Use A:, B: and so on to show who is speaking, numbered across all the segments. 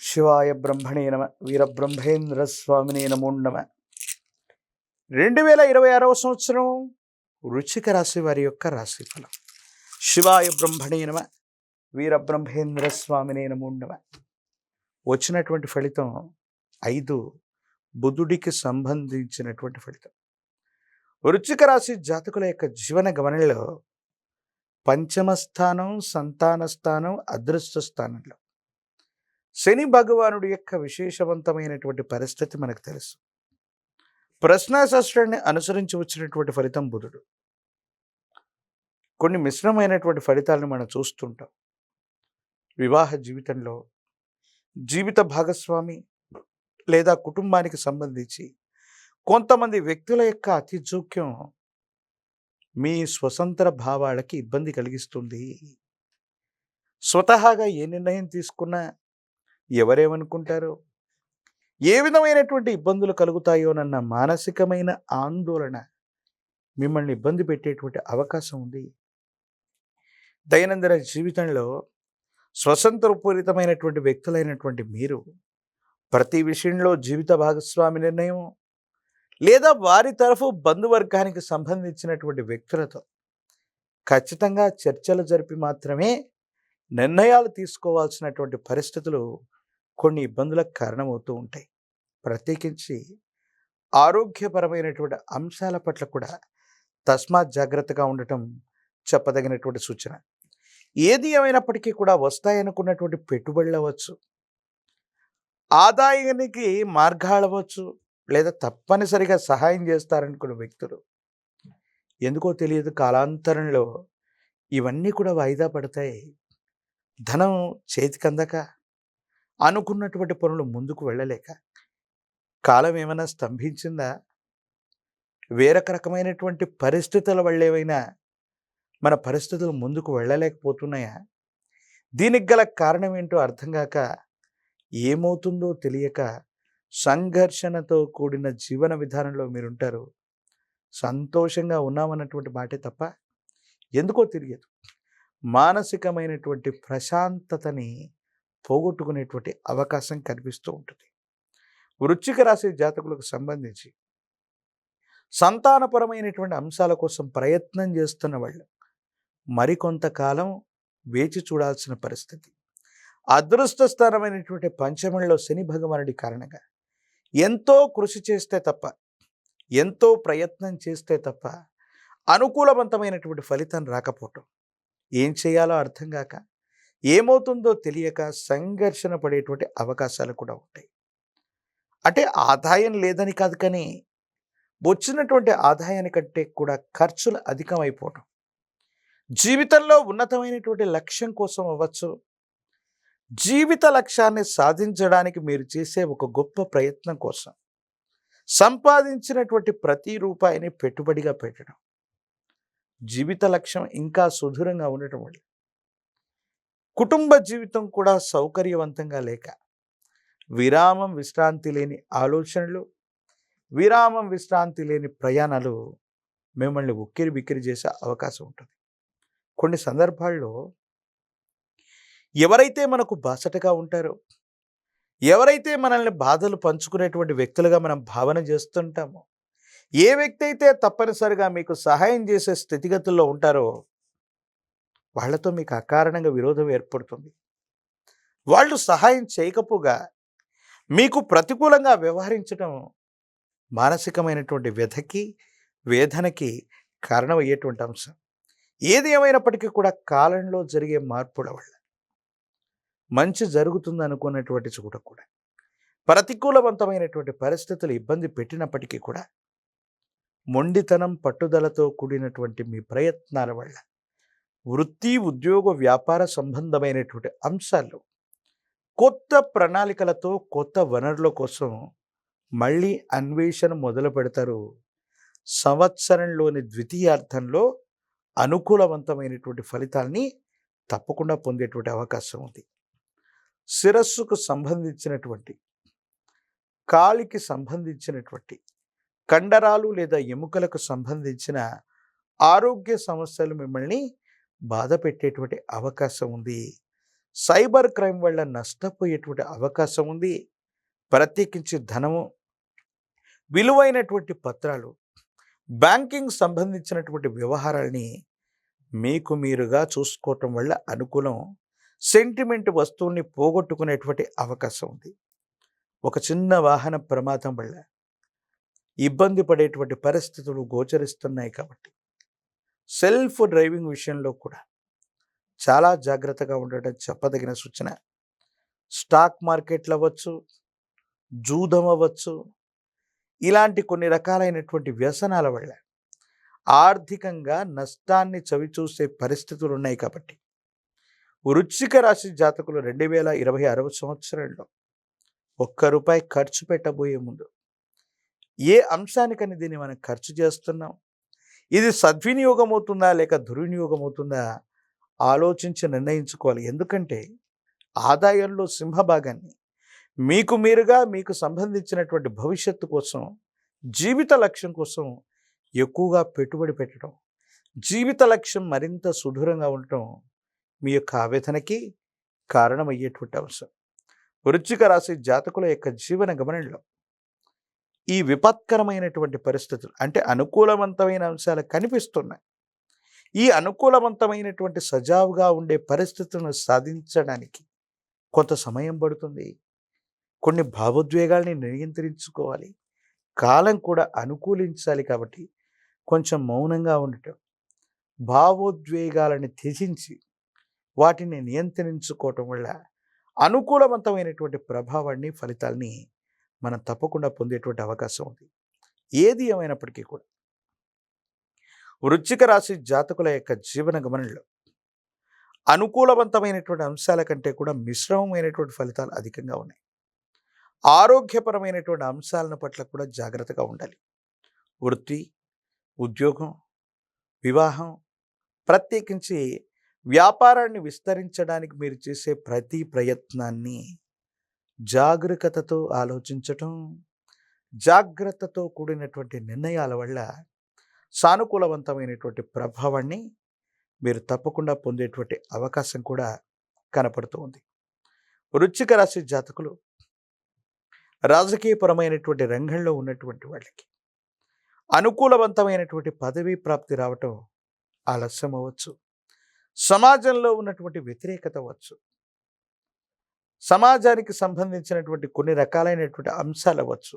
A: శివాయ బ్రహ్మణే నమ వీరబ్రహ్మేంద్ర స్వామినే నమో నమ. 2026వ సంవత్సరం వృశ్చిక రాశి వారి యొక్క రాశిఫలం. శివాయ బ్రహ్మణే నమ వీరబ్రహ్మేంద్ర స్వామినే నమో నమ. వచ్చినటువంటి ఫలితం 5 బుధుడికి సంబంధించినటువంటి ఫలితం. వృశ్చిక రాశి జాతకుల యొక్క జీవన గమనంలో పంచమ స్థానం, సంతాన స్థానం, అదృష్ట స్థానంలో శని భగవానుడి యొక్క విశేషవంతమైనటువంటి పరిస్థితి మనకు తెలుసు. ప్రశ్నాశాస్త్రాన్ని అనుసరించి వచ్చినటువంటి ఫలితం బుధుడు. కొన్ని మిశ్రమైనటువంటి ఫలితాలను మనం చూస్తుంటాం. వివాహ జీవితంలో జీవిత భాగస్వామి లేదా కుటుంబానికి సంబంధించి కొంతమంది వ్యక్తుల యొక్క అతి జోక్యం మీ స్వతంత్ర భావాలకి ఇబ్బంది కలిగిస్తుంది. స్వతహాగా ఏ నిర్ణయం తీసుకున్నా ఎవరేమనుకుంటారో, ఏ విధమైనటువంటి ఇబ్బందులు కలుగుతాయోనన్న మానసికమైన ఆందోళన మిమ్మల్ని ఇబ్బంది పెట్టేటువంటి అవకాశం ఉంది. దైనందిన జీవితంలో స్వతంత్రపూరితమైనటువంటి వ్యక్తులైనటువంటి మీరు ప్రతి విషయంలో జీవిత భాగస్వామి నిర్ణయం లేదా వారి తరఫు బంధువర్గానికి సంబంధించినటువంటి వ్యక్తులతో ఖచ్చితంగా చర్చలు జరిపి మాత్రమే నిర్ణయాలు తీసుకోవాల్సినటువంటి పరిస్థితులు కొన్ని ఇబ్బందులకు కారణమవుతూ ఉంటాయి. ప్రత్యేకించి ఆరోగ్యపరమైనటువంటి అంశాల పట్ల కూడా తస్మాత్ జాగ్రత్తగా ఉండటం చెప్పదగినటువంటి సూచన. ఏది ఏమైనప్పటికీ కూడా వస్తాయనుకున్నటువంటి పెట్టుబడులు అవ్వచ్చు, ఆదాయానికి మార్గాలు అవ్వచ్చు, లేదా తప్పనిసరిగా సహాయం చేస్తారనుకున్న వ్యక్తులు ఎందుకో తెలియదు కాలాంతరంలో ఇవన్నీ కూడా వాయిదా పడతాయి. ధనం చేతికందక అనుకున్నటువంటి పనులు ముందుకు వెళ్ళలేక కాలం ఏమైనా స్తంభించిందా? వేరొక రకమైనటువంటి పరిస్థితుల వల్ల ఏమైనా మన పరిస్థితులు ముందుకు వెళ్ళలేకపోతున్నాయా? దీనికి గల కారణం ఏంటో అర్థం కాక ఏమవుతుందో తెలియక సంఘర్షణతో కూడిన జీవన విధానంలో మీరుంటారు. సంతోషంగా ఉన్నామన్నటువంటి మాటే తప్ప ఎందుకో తెలియదు మానసికమైనటువంటి ప్రశాంతతని పోగొట్టుకునేటువంటి అవకాశం కనిపిస్తూ ఉంటుంది. వృశ్చిక రాశి జాతకులకు సంబంధించి సంతానపరమైనటువంటి అంశాల కోసం ప్రయత్నం చేస్తున్న వాళ్ళు మరికొంతకాలం వేచి చూడాల్సిన పరిస్థితి. అదృష్ట స్థానమైనటువంటి పంచమంలో శని భగవానుడి కారణంగా ఎంతో కృషి చేస్తే తప్ప, ఎంతో ప్రయత్నం చేస్తే తప్ప అనుకూలవంతమైనటువంటి ఫలితం రాకపోవటం, ఏం చేయాలో అర్థం కాక ఏమవుతుందో తెలియక సంఘర్షణ పడేటువంటి అవకాశాలు కూడా ఉంటాయి. అంటే ఆదాయం లేదని కాదు, కానీ వచ్చినటువంటి ఆదాయానికంటే కూడా ఖర్చులు అధికమైపోవటం, జీవితంలో ఉన్నతమైనటువంటి లక్ష్యం కోసం అవ్వచ్చు, జీవిత లక్ష్యాన్ని సాధించడానికి మీరు చేసే ఒక గొప్ప ప్రయత్నం కోసం సంపాదించినటువంటి ప్రతి రూపాయిని పెట్టుబడిగా పెట్టడం, జీవిత లక్ష్యం ఇంకా సుదూరంగా ఉండటం వల్ల కుటుంబ జీవితం కూడా సౌకర్యవంతంగా లేక విరామం విశ్రాంతి లేని ఆలోచనలు, విరామం విశ్రాంతి లేని ప్రయాణాలు మిమ్మల్ని ఉక్కిరి బిక్కిరి చేసే అవకాశం ఉంటుంది. కొన్ని సందర్భాల్లో ఎవరైతే మనకు బాసటగా ఉంటారో, ఎవరైతే మనల్ని బాధలు పంచుకునేటువంటి వ్యక్తులుగా మనం భావన చేస్తుంటామో, ఏ వ్యక్తి అయితే తప్పనిసరిగా మీకు సహాయం చేసే స్థితిగతుల్లో ఉంటారో వాళ్లతో మీకు అకారణంగా విరోధం ఏర్పడుతుంది. వాళ్ళు సహాయం చేయకపోగా మీకు ప్రతికూలంగా వ్యవహరించడం మానసికమైనటువంటి వ్యధకి, వేదనకి కారణమయ్యేటువంటి అంశం. ఏది ఏమైనప్పటికీ కూడా కాలంలో జరిగే మార్పుల వల్ల మంచి జరుగుతుంది అనుకున్నటువంటి చోట కూడా ప్రతికూలవంతమైనటువంటి పరిస్థితులు ఇబ్బంది పెట్టినప్పటికీ కూడా మొండితనం, పట్టుదలతో కూడినటువంటి మీ ప్రయత్నాల వల్ల వృత్తి, ఉద్యోగ, వ్యాపార సంబంధమైనటువంటి అంశాలు కొత్త ప్రణాళికలతో కొత్త వనరుల కోసం మళ్ళీ అన్వేషణ మొదలు పెడతారు. సంవత్సరంలోని ద్వితీయార్థంలో అనుకూలవంతమైనటువంటి ఫలితాల్ని తప్పకుండా పొందేటువంటి అవకాశం ఉంది. శిరస్సుకు సంబంధించినటువంటి, కాలికి సంబంధించినటువంటి, కండరాలు లేదా ఎముకలకు సంబంధించిన ఆరోగ్య సమస్యలు మిమ్మల్ని బాధ పెట్టేటువంటి అవకాశం ఉంది. సైబర్ క్రైమ్ వల్ల నష్టపోయేటువంటి అవకాశం ఉంది. ప్రత్యేకించి ధనము, విలువైనటువంటి పత్రాలు, బ్యాంకింగ్ సంబంధించినటువంటి వ్యవహారాల్ని మీకు మీరుగా చూసుకోవటం వల్ల అనుకూలం. సెంటిమెంట్ వస్తువుల్ని పోగొట్టుకునేటువంటి అవకాశం ఉంది. ఒక చిన్న వాహన ప్రమాదం వల్ల ఇబ్బంది పడేటువంటి పరిస్థితులు గోచరిస్తున్నాయి కాబట్టి సెల్ఫ్ డ్రైవింగ్ విషయంలో కూడా చాలా జాగ్రత్తగా ఉండటం చెప్పదగిన సూచన. స్టాక్ మార్కెట్లు అవ్వచ్చు, జూదం అవ్వచ్చు, ఇలాంటి కొన్ని రకాలైనటువంటి వ్యసనాల వల్ల ఆర్థికంగా నష్టాన్ని చవిచూసే పరిస్థితులు ఉన్నాయి కాబట్టి వృశ్చిక రాశి జాతకులు 2026 సంవత్సరంలో ₹1 ఖర్చు పెట్టబోయే ముందు ఏ అంశానికని దీన్ని మనం ఖర్చు చేస్తున్నాం, ఇది సద్వినియోగం అవుతుందా లేక దుర్వినియోగం అవుతుందా ఆలోచించి నిర్ణయించుకోవాలి. ఎందుకంటే ఆదాయంలో సింహభాగాన్ని మీకు మీరుగా మీకు సంబంధించినటువంటి భవిష్యత్తు కోసం, జీవిత లక్ష్యం కోసం ఎక్కువగా పెట్టుబడి పెట్టడం, జీవిత లక్ష్యం మరింత సుదూరంగా ఉండటం మీ యొక్క ఆవేదనకి కారణమయ్యేటువంటి అంశం. వృశ్చిక రాశి జాతకుల యొక్క జీవన గమనంలో ఈ విపత్కరమైనటువంటి పరిస్థితులు అంటే అనుకూలవంతమైన అంశాలు కనిపిస్తున్నాయి. ఈ అనుకూలవంతమైనటువంటి సజావుగా ఉండే పరిస్థితులను సాధించడానికి కొంత సమయం పడుతుంది. కొన్ని భావోద్వేగాల్ని నియంత్రించుకోవాలి. కాలం కూడా అనుకూలించాలి కాబట్టి కొంచెం మౌనంగా ఉండటం, భావోద్వేగాలను త్యజించి వాటిని నియంత్రించుకోవటం వల్ల అనుకూలవంతమైనటువంటి ప్రభావాన్ని, ఫలితాల్ని మనం తప్పకుండా పొందేటువంటి అవకాశం ఉంది. ఏది ఏమైనప్పటికీ కూడా వృశ్చిక రాశి జాతకుల యొక్క జీవన గమనంలో అనుకూలవంతమైనటువంటి అంశాల కంటే కూడా మిశ్రమమైనటువంటి ఫలితాలు అధికంగా ఉన్నాయి. ఆరోగ్యపరమైనటువంటి అంశాలను పట్ల కూడా జాగ్రత్తగా ఉండాలి. వృత్తి, ఉద్యోగం, వివాహం, ప్రత్యేకించి వ్యాపారాన్ని విస్తరించడానికి మీరు చేసే ప్రతి ప్రయత్నాన్ని జాగరూకతతో ఆలోచించటం, జాగ్రత్తతో కూడినటువంటి నిర్ణయాల వల్ల సానుకూలవంతమైనటువంటి ప్రభావాన్ని మీరు తప్పకుండా పొందేటువంటి అవకాశం కూడా కనపడుతూ ఉంది. వృశ్చిక రాశి జాతకులు రాజకీయపరమైనటువంటి రంగంలో ఉన్నటువంటి వాళ్ళకి అనుకూలవంతమైనటువంటి పదవీ ప్రాప్తి రావటం ఆలస్యం అవ్వచ్చు. సమాజంలో ఉన్నటువంటి వ్యతిరేకత అవ్వచ్చు. సమాజానికి సంబంధించినటువంటి కొన్ని రకాలైనటువంటి అంశాలు అవ్వచ్చు.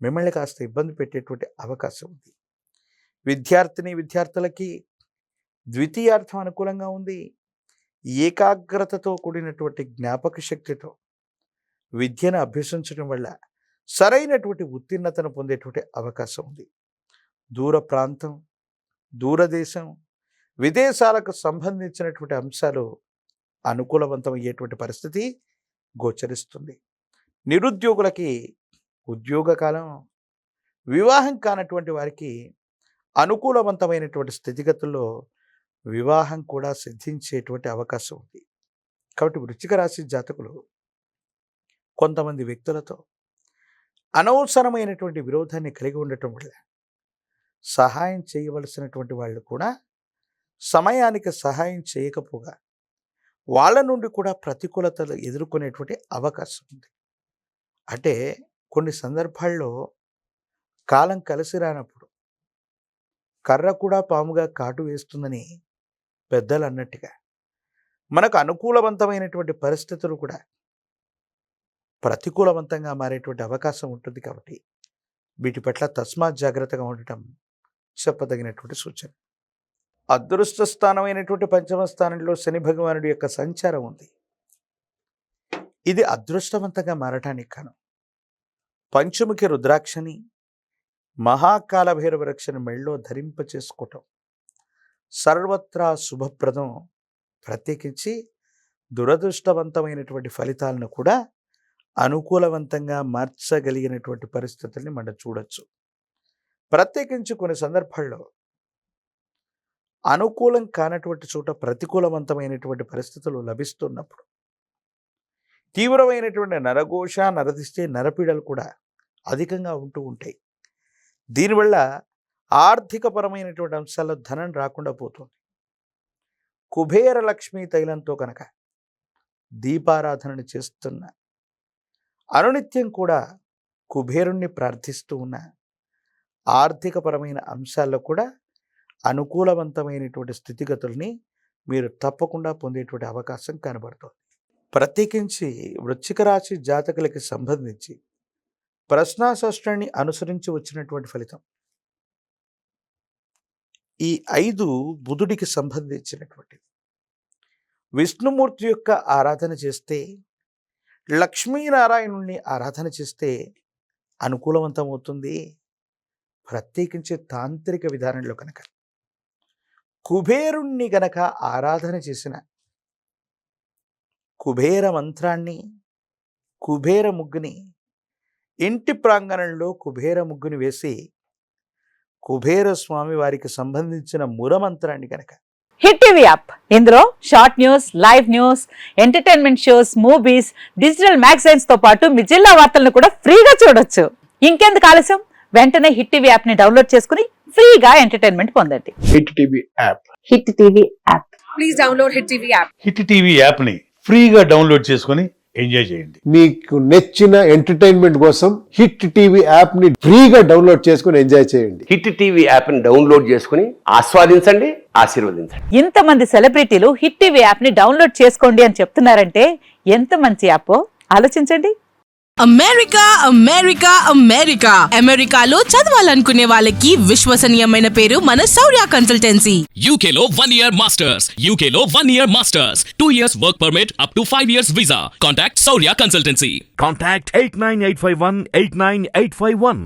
A: మిమ్మల్ని కాస్త ఇబ్బంది పెట్టేటువంటి అవకాశం ఉంది. విద్యార్థులకి ద్వితీయార్థం అనుకూలంగా ఉంది. ఏకాగ్రతతో కూడినటువంటి జ్ఞాపక శక్తితో విద్యను అభ్యసించడం వల్ల సరైనటువంటి ఉత్తీర్ణతను పొందేటువంటి అవకాశం ఉంది. దూర ప్రాంతం, దూరదేశం, విదేశాలకు సంబంధించినటువంటి అంశాలు అనుకూలవంతమయ్యేటువంటి పరిస్థితి గోచరిస్తుంది. నిరుద్యోగులకి ఉద్యోగ కాలం, వివాహం కానటువంటి వారికి అనుకూలవంతమైనటువంటి స్థితిగతుల్లో వివాహం కూడా సిద్ధించేటువంటి అవకాశం ఉంది. కాబట్టి వృశ్చిక రాశి జాతకులు కొంతమంది వ్యక్తులతో అనవసరమైనటువంటి విరోధాన్ని కలిగి ఉండటం వల్ల సహాయం చేయవలసినటువంటి వాళ్ళు కూడా సమయానికి సహాయం చేయకపోగా వాళ్ళ నుండి కూడా ప్రతికూలతలు ఎదుర్కొనేటువంటి అవకాశం ఉంది. అంటే కొన్ని సందర్భాల్లో కాలం కలిసి రానప్పుడు కర్ర కూడా పాముగా కాటు వేస్తుందని పెద్దలు అన్నట్టుగా మనకు అనుకూలవంతమైనటువంటి పరిస్థితులు కూడా ప్రతికూలవంతంగా మారేటువంటి అవకాశం ఉంటుంది. కాబట్టి వీటి పట్ల తస్మాత్ జాగ్రత్తగా ఉండటం చెప్పదగినటువంటి సూచన. అదృష్ట స్థానమైనటువంటి పంచమ స్థానంలో శని భగవానుడి యొక్క సంచారం ఉంది. ఇది అదృష్టవంతంగా మారటానికి కారణం పంచముఖి రుద్రాక్షని, మహాకాల భైరవ రక్షని మెళ్ళో ధరింప చేసుకోవటం సర్వత్రా శుభప్రదం. ప్రత్యేకించి దురదృష్టవంతమైనటువంటి ఫలితాలను కూడా అనుకూలవంతంగా మార్చగలిగినటువంటి పరిస్థితుల్ని మనం చూడొచ్చు. ప్రత్యేకించి కొన్ని సందర్భాల్లో అనుకూలం కానటువంటి చోట ప్రతికూలవంతమైనటువంటి పరిస్థితులు లభిస్తున్నప్పుడు తీవ్రమైనటువంటి నరఘోష, నరదిష్టి, నరపీడలు కూడా అధికంగా ఉంటూ ఉంటాయి. దీనివల్ల ఆర్థికపరమైనటువంటి అంశాల్లో ధనం రాకుండా పోతుంది. కుబేర లక్ష్మీ తైలంతో కనుక దీపారాధనను చేస్తున్నా, అనునిత్యం కూడా కుబేరుణ్ణి ప్రార్థిస్తూ ఉన్న ఆర్థికపరమైన అంశాల్లో కూడా అనుకూలవంతమైనటువంటి స్థితిగతుల్ని మీరు తప్పకుండా పొందేటువంటి అవకాశం కనబడుతుంది. ప్రత్యేకించి వృశ్చిక రాశి జాతకులకి సంబంధించి ప్రశ్నాశాస్త్రాన్ని అనుసరించి వచ్చినటువంటి ఫలితం, ఈ 5 బుధుడికి సంబంధించినటువంటి విష్ణుమూర్తి యొక్క ఆరాధన చేస్తే, లక్ష్మీనారాయణుణ్ణి ఆరాధన చేస్తే అనుకూలవంతమవుతుంది. ప్రత్యేకించి తాంత్రిక విధానంలో కనుక కుబేరుణ్ణి గనక ఆరాధన చేసిన, కుబేర మంత్రాన్ని, కుబేర ముగ్గుని ఇంటి ప్రాంగణంలో కుబేర ముగ్గుని వేసి కుబేర స్వామి వారికి సంబంధించిన మురమంత్రాన్ని కనుక
B: హిట్ టీవీ యాప్, ఇందులో short news, live news, entertainment shows, movies, digital magazines తో పాటు మీ జిల్లా వార్తలను కూడా ఫ్రీగా చూడొచ్చు. ఇంకెందుకు ఆలస్యం, వెంటనే హిట్ టీవీ యాప్ ని డౌన్లోడ్ చేసుకుని ఫ్రీగా ఎంటర్టైన్మెంట్ పొందండి.
C: Hit TV app.
B: Hit TV app.
D: Please download hit TV app.
E: Hit TV యాప్ని ఫ్రీగా డౌన్లోడ్ చేసుకొని ఎంజాయ్ చేయండి.
C: మీకు నచ్చిన ఎంటర్టైన్మెంట్ కోసం హిట్ టీవీ యాప్ ని ఫ్రీగా డౌన్లోడ్ చేసుకుని ఎంజాయ్ చేయండి.
F: హిట్ టీవీ యాప్ని డౌన్లోడ్ చేసుకుని ఆస్వాదించండి, ఆశీర్వదించండి.
B: ఇంతమంది సెలబ్రిటీలు హిట్ టీవీ యాప్ ని డౌన్లోడ్ చేసుకోండి అని చెప్తున్నారంటే ఎంత మంచి యాప్ ఆలోచించండి.
G: అమెరికా అమెరికా అమెరికా అమెరికాలో చదవాలనుకునే వాళ్ళకి విశ్వసనీయమైన పేరు మన శౌర్య కన్సల్టెన్సీ.
H: UK లో 1 year masters. UK లో 1 year masters. 2 years work permit up to 5 years visa. Contact Saurya Consultancy.
I: Contact 89851 89851.